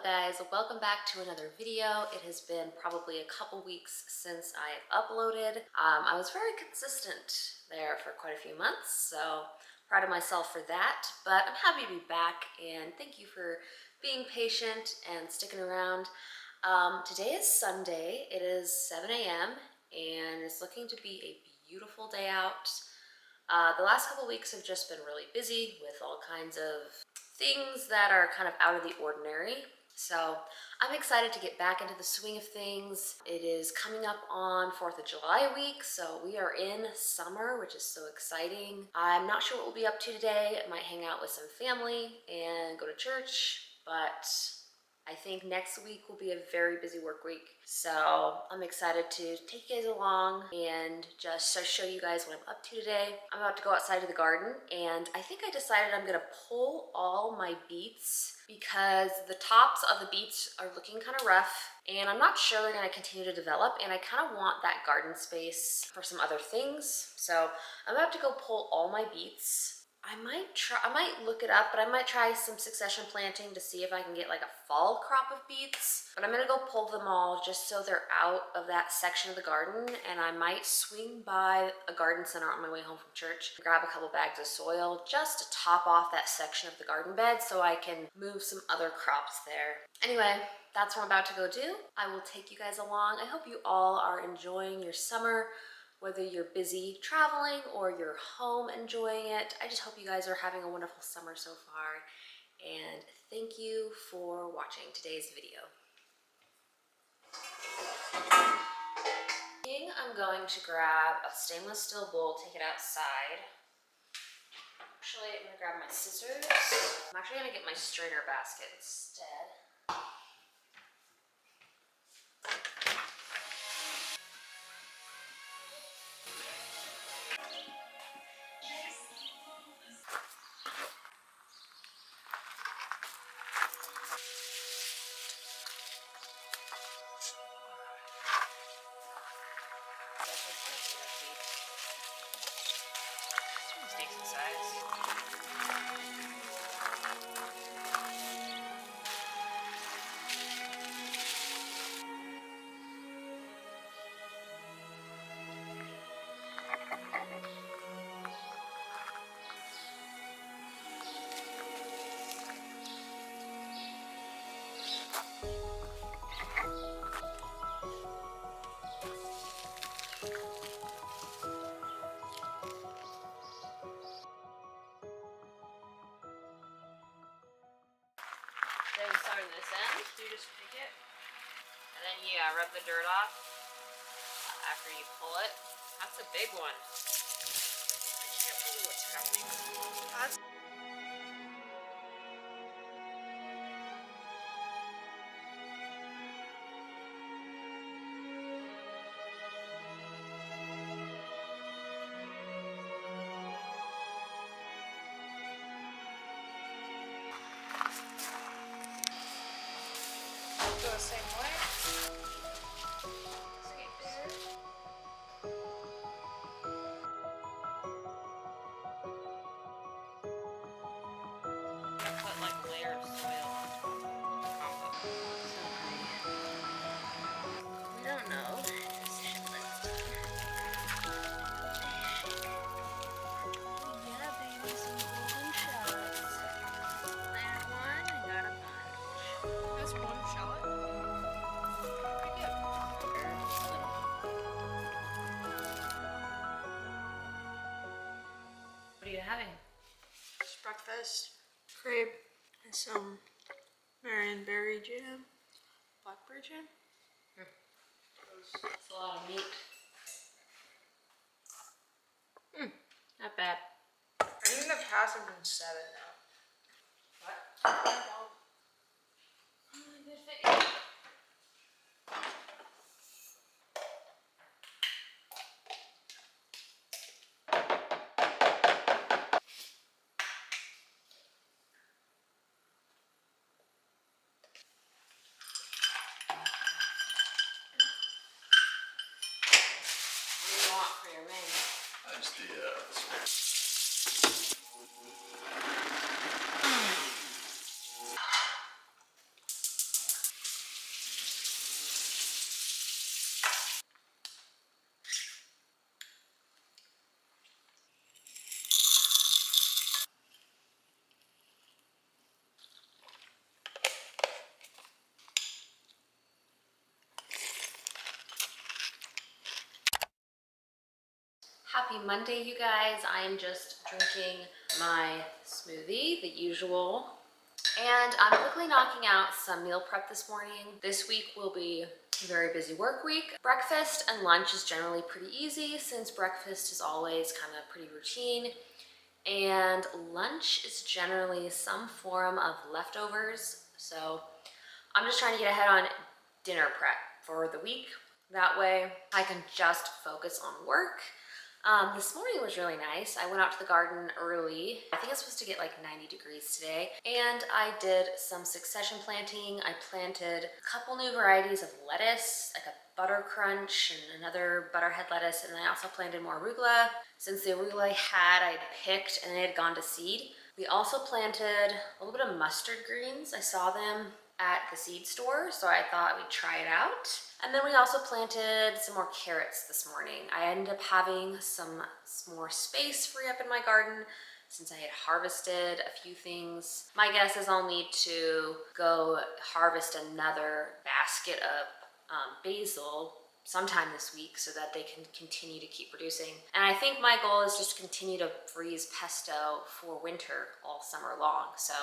guys, welcome back to another video. It has been probably a couple weeks since I've uploaded. I was very consistent there for quite a few months, so proud of myself for that. But I'm happy to be back, and thank you for being patient and sticking around. Today is Sunday. It is 7 a.m. and it's looking to be a beautiful day out. The last couple weeks have just been really busy with all kinds of things that are kind of out of the ordinary. So I'm excited to get back into the swing of things. It is coming up on 4th of July week, so we are in summer, which is so exciting. I'm not sure what we'll be up to today. I might hang out with some family and go to church, but I think next week will be a very busy work week. So I'm excited to take you guys along and just show you guys what I'm up to today. I'm about to go outside to the garden, and I think I decided I'm gonna pull all my beets because the tops of the beets are looking kind of rough, and I'm not sure they're gonna continue to develop, and I kind of want that garden space for some other things. So I'm about to go pull all my beets. I might look it up, but I might try some succession planting to see if I can get like a fall crop of beets. But I'm gonna go pull them all just so they're out of that section of the garden, and I might swing by a garden center on my way home from church, grab a couple bags of soil just to top off that section of the garden bed so I can move some other crops there. Anyway, that's what I'm about to go do. I will take you guys along. I hope you all are enjoying your summer. Whether you're busy traveling or you're home enjoying it, I just hope you guys are having a wonderful summer so far. And thank you for watching today's video. I'm going to grab a stainless steel bowl, take it outside. Actually, I'm gonna grab my scissors. I'm actually gonna get my strainer basket instead. Decent size. Then start on this end, you just pick it, and then you rub the dirt off after you pull it. That's a big one. I can't believe what's happening. Go the same way. Put like a layer of soil on top of compost. We don't know. Yeah, baby, some golden shallots. Plant one and got a bunch. That's one shallot? Pretty good. What are you having? It's breakfast, crab, and some Marionberry jam, blackberry jam. That's a lot of meat. Not bad. I think the past have been 7 now. What? Good fit. Just the Happy Monday, you guys. I am just drinking my smoothie, the usual. And I'm quickly knocking out some meal prep this morning. This week will be a very busy work week. Breakfast and lunch is generally pretty easy since breakfast is always kind of pretty routine. And lunch is generally some form of leftovers. So I'm just trying to get ahead on dinner prep for the week. That way I can just focus on work. This morning was really nice. I went out to the garden early. I think it's supposed to get like 90 degrees today. And I did some succession planting. I planted a couple new varieties of lettuce, like a butter crunch and another butterhead lettuce. And I also planted more arugula. Since the arugula I'd picked and it had gone to seed. We also planted a little bit of mustard greens. I saw them at the seed store, so I thought we'd try it out. And then we also planted some more carrots this morning. I ended up having some more space free up in my garden since I had harvested a few things. My guess is I'll need to go harvest another basket of basil sometime this week so that they can continue to keep producing. And I think my goal is just to continue to freeze pesto for winter all summer long. So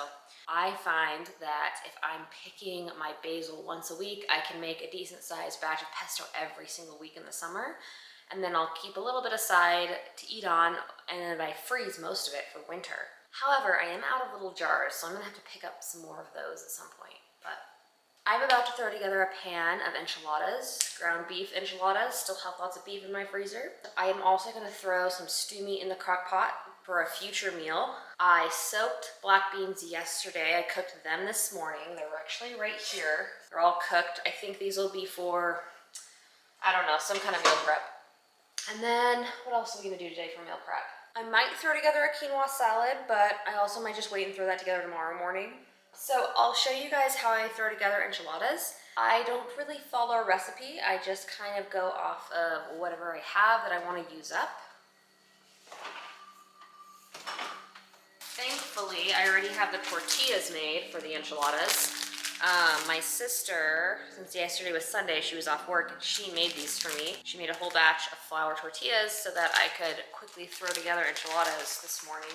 I find that if I'm picking my basil once a week, I can make a decent sized batch of pesto every single week in the summer. And then I'll keep a little bit aside to eat on, and then I freeze most of it for winter. However, I am out of little jars, so I'm gonna have to pick up some more of those at some point. But I'm about to throw together a pan of enchiladas, ground beef enchiladas, still have lots of beef in my freezer. I am also gonna throw some stew meat in the crock pot for a future meal. I soaked black beans yesterday. I cooked them this morning. They were actually right here. They're all cooked. I think these will be for, I don't know, some kind of meal prep. And then what else are we gonna do today for meal prep? I might throw together a quinoa salad, but I also might just wait and throw that together tomorrow morning. So I'll show you guys how I throw together enchiladas. I don't really follow a recipe. I just kind of go off of whatever I have that I want to use up. Thankfully, I already have the tortillas made for the enchiladas. My sister, since yesterday was Sunday, she was off work and she made these for me. She made a whole batch of flour tortillas so that I could quickly throw together enchiladas this morning.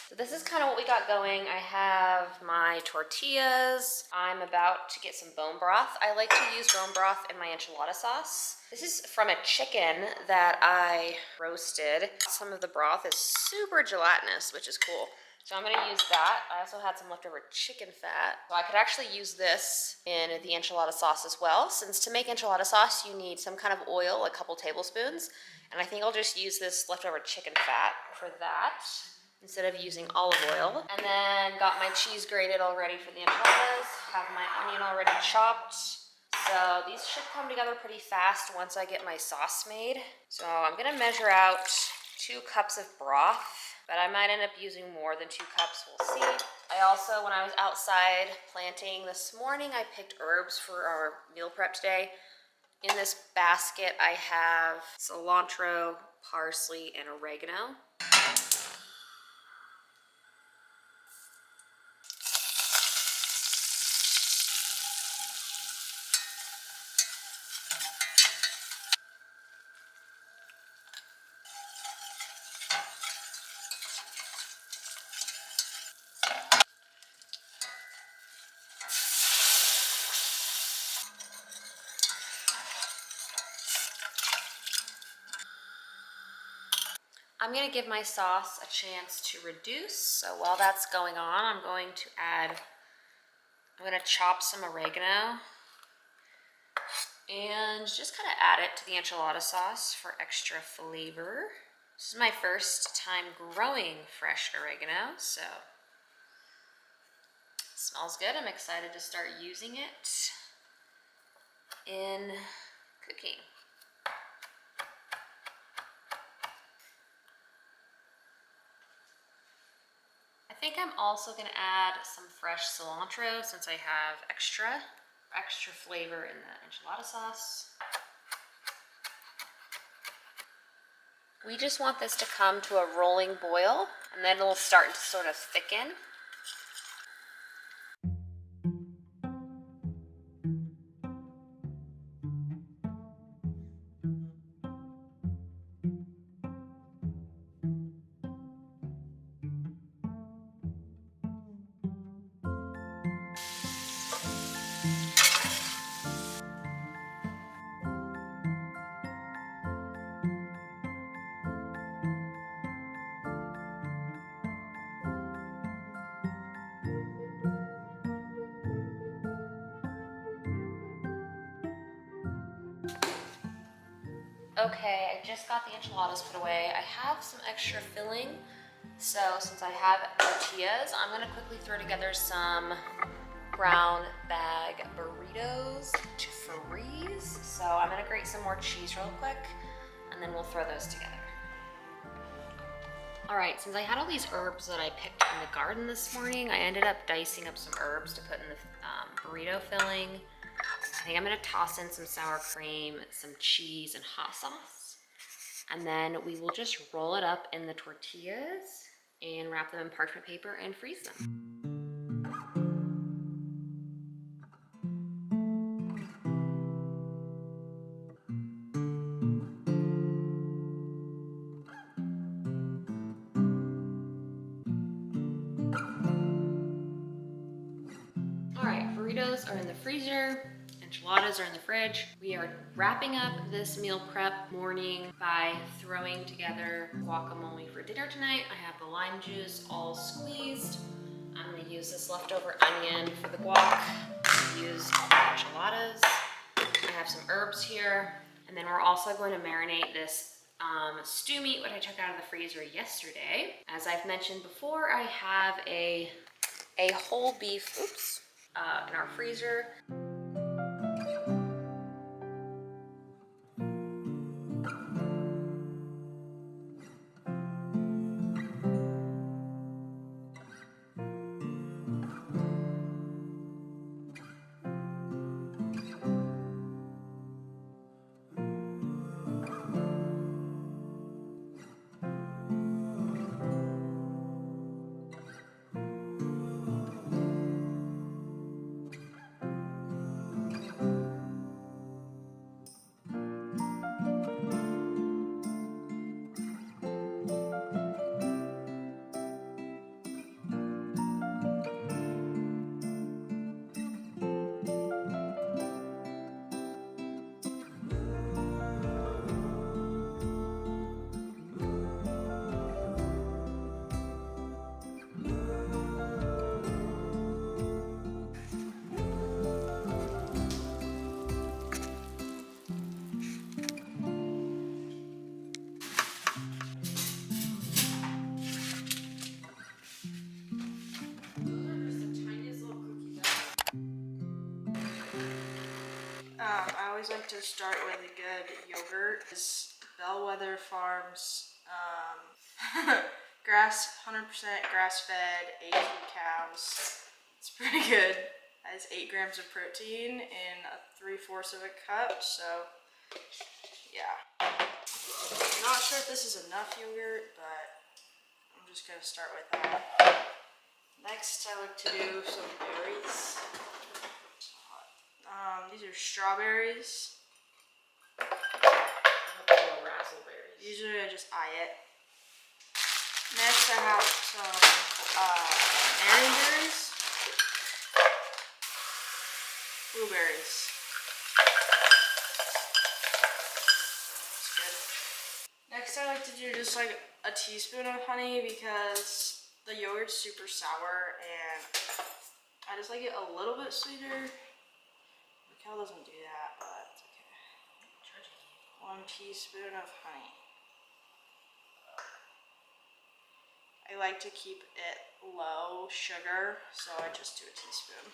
So this is kind of what we got going. I have my tortillas. I'm about to get some bone broth. I like to use bone broth in my enchilada sauce. This is from a chicken that I roasted. Some of the broth is super gelatinous, which is cool. So I'm gonna use that. I also had some leftover chicken fat. So I could actually use this in the enchilada sauce as well, since to make enchilada sauce, you need some kind of oil, a couple tablespoons. And I think I'll just use this leftover chicken fat for that, instead of using olive oil. And then got my cheese grated already for the enchiladas, have my onion already chopped. So these should come together pretty fast once I get my sauce made. So I'm gonna measure out 2 cups of broth, but I might end up using more than 2 cups, we'll see. I also, when I was outside planting this morning, I picked herbs for our meal prep today. In this basket, I have cilantro, parsley, and oregano. I'm gonna give my sauce a chance to reduce. So while that's going on, I'm gonna chop some oregano and just kind of add it to the enchilada sauce for extra flavor. This is my first time growing fresh oregano, so it smells good. I'm excited to start using it in cooking. I think I'm also gonna add some fresh cilantro since I have extra flavor in the enchilada sauce. We just want this to come to a rolling boil, and then it'll start to sort of thicken. Okay, I just got the enchiladas put away. I have some extra filling. So since I have tortillas, I'm gonna quickly throw together some brown bag burritos to freeze. So I'm gonna grate some more cheese real quick and then we'll throw those together. All right, since I had all these herbs that I picked in the garden this morning, I ended up dicing up some herbs to put in the burrito filling. I think I'm gonna toss in some sour cream, some cheese, and hot sauce. And then we will just roll it up in the tortillas and wrap them in parchment paper and freeze them. All right, burritos are in the freezer, enchiladas are in the fridge. We are wrapping up this meal prep morning by throwing together guacamole for dinner tonight. I have the lime juice all squeezed. I'm gonna use this leftover onion for the guac, use the enchiladas. I have some herbs here, and then we're also going to marinate this stew meat, which I took out of the freezer yesterday. As I've mentioned before, I have a whole beef, in our freezer. I always like to start with a good yogurt. It's Bellwether Farms grass, 100% grass-fed, aged cows. It's pretty good. It has 8 grams of protein in a 3/4 of a cup, so yeah. Not sure if this is enough yogurt, but I'm just gonna start with that. Next, I like to do some berries. These are strawberries. Raspberries. Usually I just eye it. Next I have some berries. Blueberries. That's good. Next I like to do just like a teaspoon of honey because the yogurt's super sour and I just like it a little bit sweeter. Raquel doesn't do that, but it's okay. 1 teaspoon of honey. I like to keep it low sugar, so I just do a teaspoon.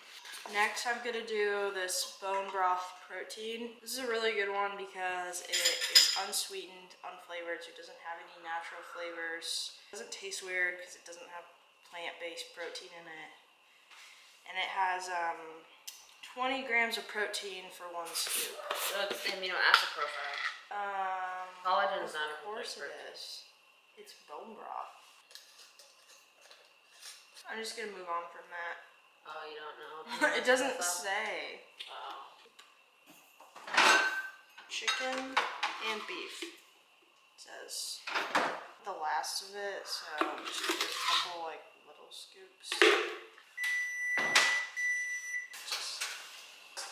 Next, I'm gonna do this bone broth protein. This is a really good one because it is unsweetened, unflavored, so it doesn't have any natural flavors. It doesn't taste weird because it doesn't have plant-based protein in it. And it has 20 grams of protein for 1 scoop. So it's the amino acid profile. Collagen is not a Of course it protein. is. It's bone broth. I'm just gonna move on from that. Oh, you don't know? It doesn't say. Oh. Chicken and beef. It says the last of it, so I'm just gonna do a couple like little scoops.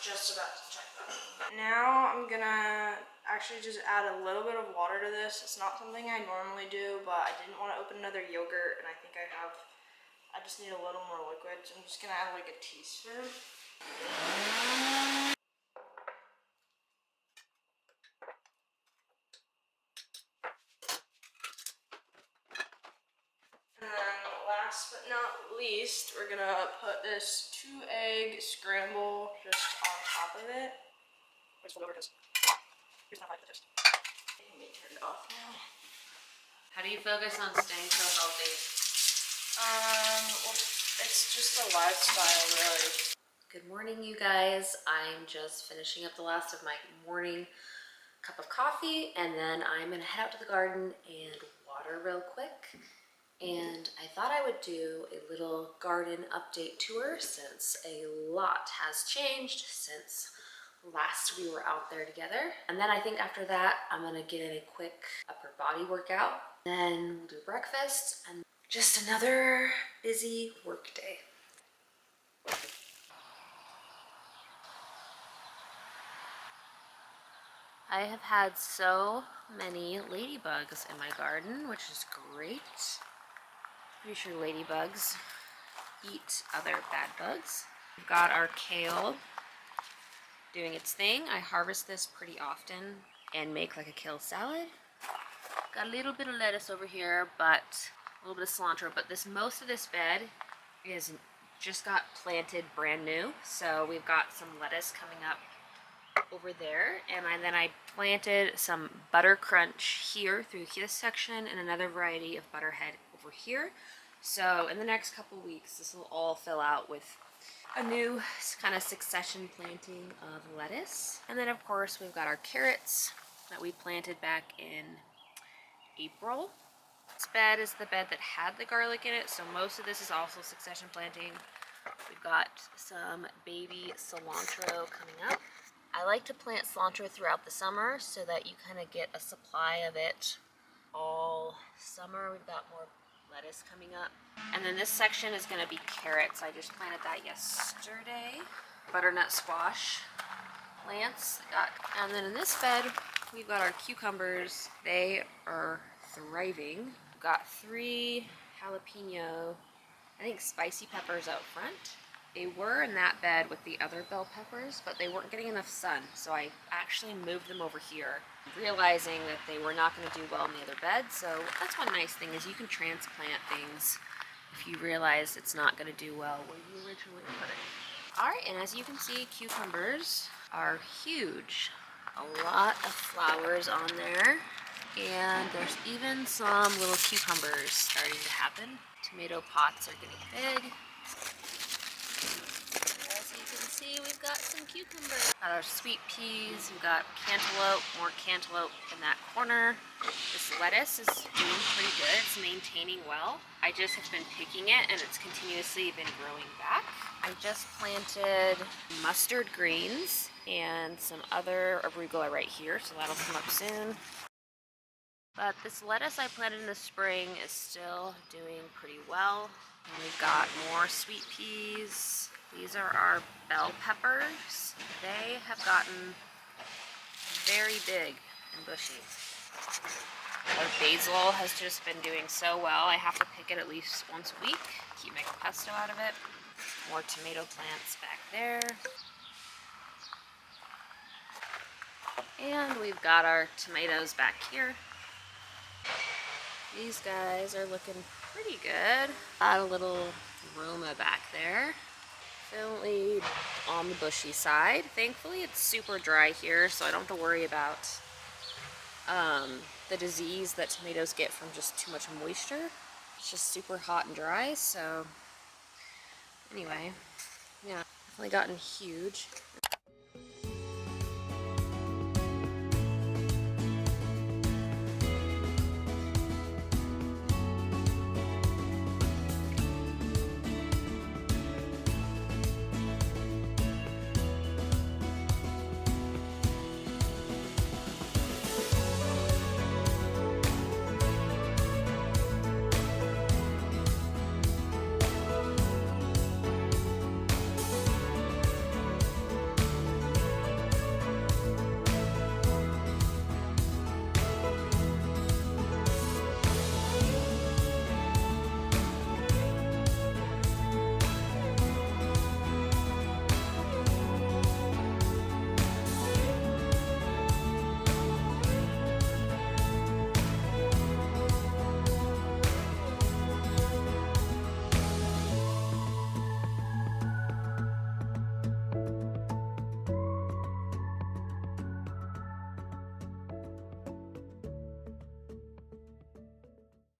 Just about to check that. Now I'm gonna actually just add a little bit of water to this. It's not something I normally do, but I didn't want to open another yogurt, and I think I just need a little more liquid, so I'm just gonna add like a teaspoon. last but not least, we're gonna put this 2-egg scramble just on top of it. Just flip over because here's not like this. Let me turn it off now. How do you focus on staying so healthy? Well, it's just a lifestyle, really. Good morning, you guys. I'm just finishing up the last of my morning cup of coffee, and then I'm gonna head out to the garden and water real quick. And I thought I would do a little garden update tour since a lot has changed since last we were out there together. And then I think after that, I'm gonna get in a quick upper body workout. Then we'll do breakfast and just another busy work day. I have had so many ladybugs in my garden, which is great. Pretty sure ladybugs eat other bad bugs. We've got our kale doing its thing. I harvest this pretty often and make like a kale salad. Got a little bit of lettuce over here, but a little bit of cilantro, but most of this bed is just got planted brand new. So we've got some lettuce coming up over there, and then I planted some butter crunch here through this section and another variety of butterhead over here. So in the next couple weeks this will all fill out with a new kind of succession planting of lettuce. And then of course we've got our carrots that we planted back in April. This bed is the bed that had the garlic in it, so most of this is also succession planting. We've got some baby cilantro coming up. I like to plant cilantro throughout the summer so that you kind of get a supply of it all summer. We've got more lettuce coming up. And then this section is going to be carrots. I just planted that yesterday. Butternut squash plants. And then in this bed, we've got our cucumbers. They are thriving. We've got 3 jalapeno, I think spicy peppers out front. They were in that bed with the other bell peppers, but they weren't getting enough sun, so I actually moved them over here, realizing that they were not going to do well in the other bed. So that's one nice thing, is you can transplant things if you realize it's not going to do well where you originally put it. Alright, and as you can see, cucumbers are huge. A lot of flowers on there, and there's even some little cucumbers starting to happen. Tomato pots are getting big. As you can see, we've got some cucumbers. Got our sweet peas, we've got cantaloupe, more cantaloupe in that corner. This lettuce is doing pretty good, it's maintaining well. I just have been picking it and it's continuously been growing back. I just planted mustard greens and some other arugula right here, so that'll come up soon. But this lettuce I planted in the spring is still doing pretty well. And we've got more sweet peas. These are our bell peppers. They have gotten very big and bushy. Our basil has just been doing so well. I have to pick it at least once a week. Keep making pesto out of it. More tomato plants back there. And we've got our tomatoes back here. These guys are looking pretty good. Got a little Roma back there. Definitely on the bushy side. Thankfully it's super dry here, so I don't have to worry about the disease that tomatoes get from just too much moisture. It's just super hot and dry, so anyway, yeah, definitely gotten huge.